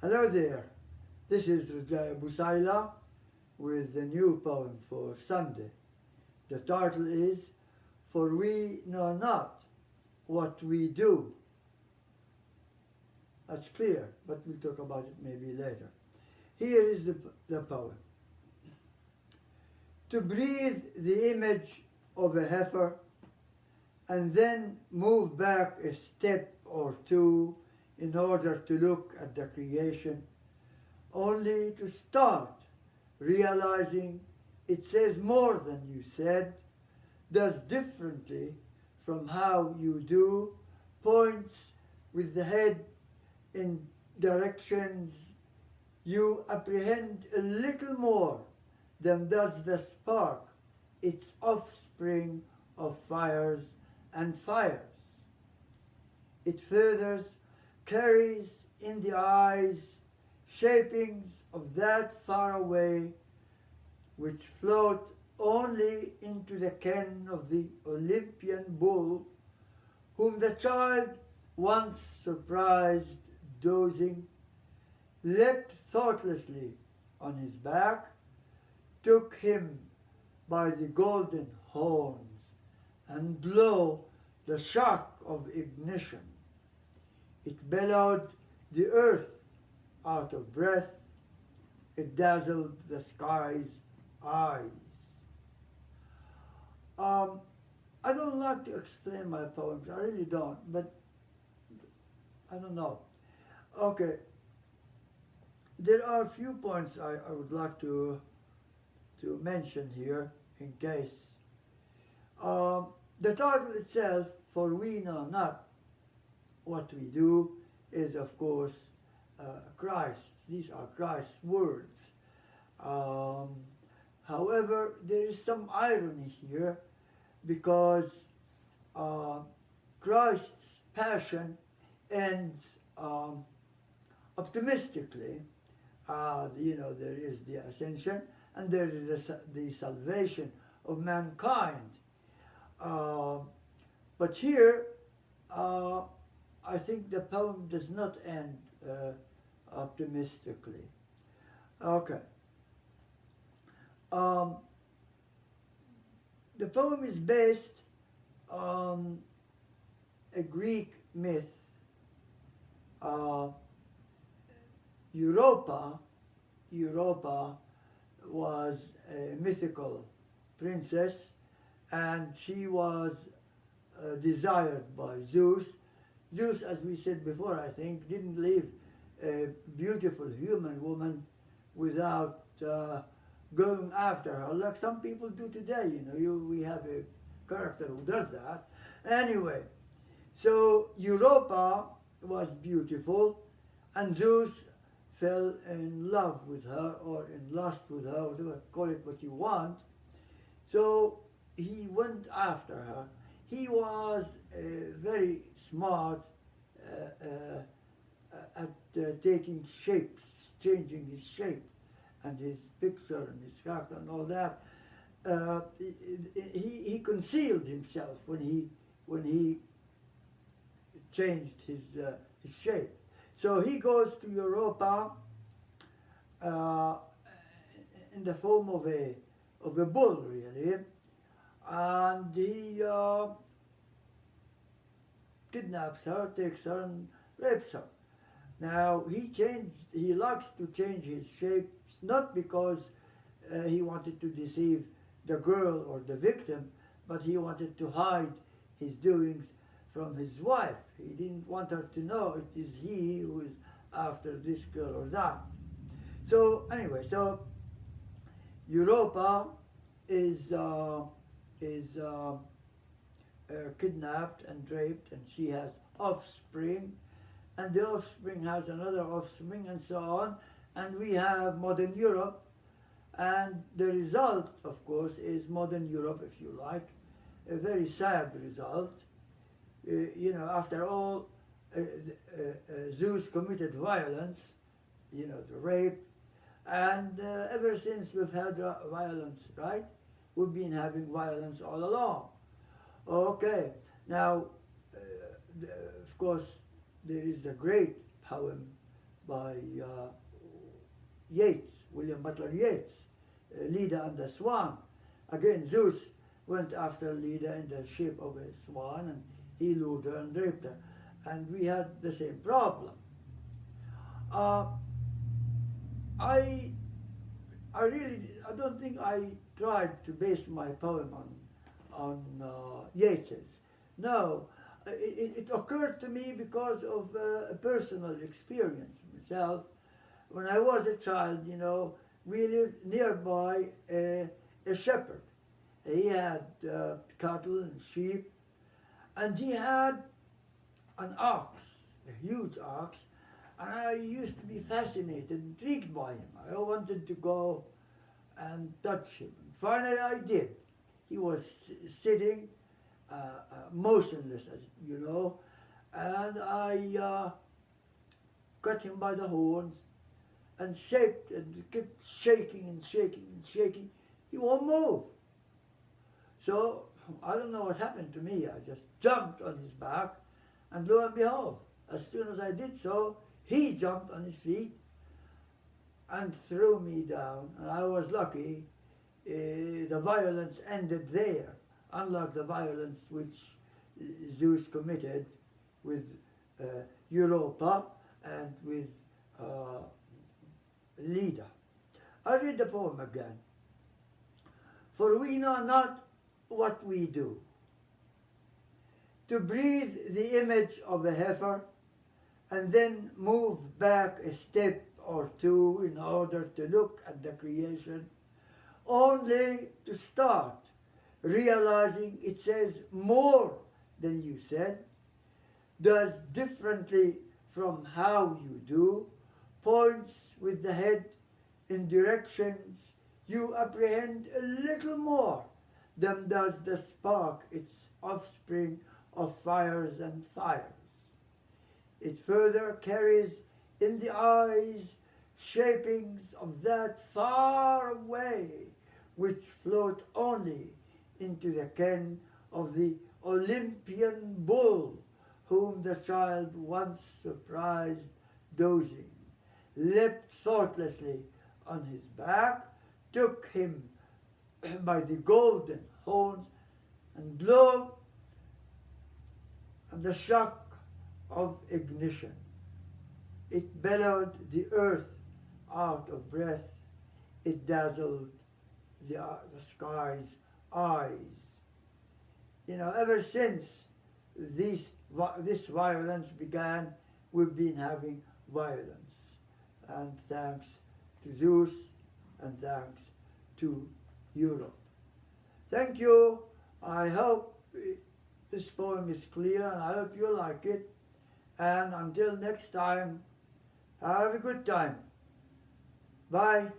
Hello there, this is Reja-e Busailah with a new poem for Sunday. The title is For We Know Not What We Do. That's clear, but we'll talk about it maybe later. Here is the poem. To breathe the image of a heifer and then move back a step or two in order to look at the creation, only to start realizing it says more than you said, does differently from how you do, points with the head in directions you apprehend a little more than does the spark, its offspring of fires and fires. It furthers carries in the eyes shapings of that far away which float only into the ken of the Olympian bull, whom the child once surprised dozing, leapt thoughtlessly on his back, took him by the golden horns, and blew the shock of ignition. It bellowed the earth out of breath. It dazzled the sky's eyes. I don't like to explain my poems. I really don't, but I don't know. Okay. There are a few points I would like to mention here in case. The title itself, For We Know Not What We Do, is of course Christ. These are Christ's words. However, there is some irony here because Christ's passion ends optimistically. There is the ascension and there is the salvation of mankind. But here, I think the poem does not end optimistically. Okay. The poem is based on a Greek myth. Europa was a mythical princess, and she was desired by Zeus. Zeus, as we said before, I think, didn't leave a beautiful human woman without going after her, like some people do today. We have a character who does that. Anyway, so Europa was beautiful, and Zeus fell in love with her, or in lust with her, whatever, call it what you want. So he went after her. He was very smart at taking shapes, changing his shape and his picture and his character and all that. He concealed himself when he changed his shape. So he goes to Europa in the form of a bull, really, and he kidnaps her, takes her, and rapes her. Now he likes to change his shape, not because he wanted to deceive the girl or the victim, but he wanted to hide his doings from his wife. He didn't want her to know it is he who is after this girl or that. So anyway, so Europa is kidnapped and raped, and she has offspring, and the offspring has another offspring, and so on. And we have modern Europe, and the result, of course, is modern Europe, if you like, a very sad result. After all, Zeus committed violence, the rape, and ever since we've had violence, right? We've been having violence all along. Okay, now, of course, there is a great poem by Yeats, William Butler Yeats, Leda and the Swan. Again, Zeus went after Leda in the shape of a swan, and he lured her and raped her. And we had the same problem. Uh, I I don't think I tried to base my poem on Yeats's. No, it occurred to me because of a personal experience myself. When I was a child, you know, we lived nearby a shepherd. He had cattle and sheep, and he had an ox, a huge ox, and I used to be fascinated, intrigued by him. I wanted to go and touch him. Finally, I did. He was sitting motionless, as you know, and I got him by the horns and shaped and kept shaking and shaking and shaking. He won't move. So I don't know what happened to me. I just jumped on his back, and lo and behold, as soon as I did so, he jumped on his feet and threw me down. And I was lucky. The violence ended there, unlike the violence which Zeus committed with Europa and with Leda. I read the poem again. For we know not what we do. To breathe the image of a heifer and then move back a step or two in order to look at the creation, only to start realizing it says more than you said, does differently from how you do, points with the head in directions you apprehend a little more than does the spark, its offspring of fires and fires. It further carries in the eyes shapings of that far away which float only into the ken of the Olympian bull whom the child once surprised dozing, leapt thoughtlessly on his back, took him by the golden horns, and blow, and the shock of ignition. It bellowed the earth out of breath. It dazzled the sky's eyes. You know, ever since this violence began, we've been having violence. And thanks to Zeus, and thanks to Europe. Thank you. I hope this poem is clear, and I hope you like it. And until next time, have a good time. Bye.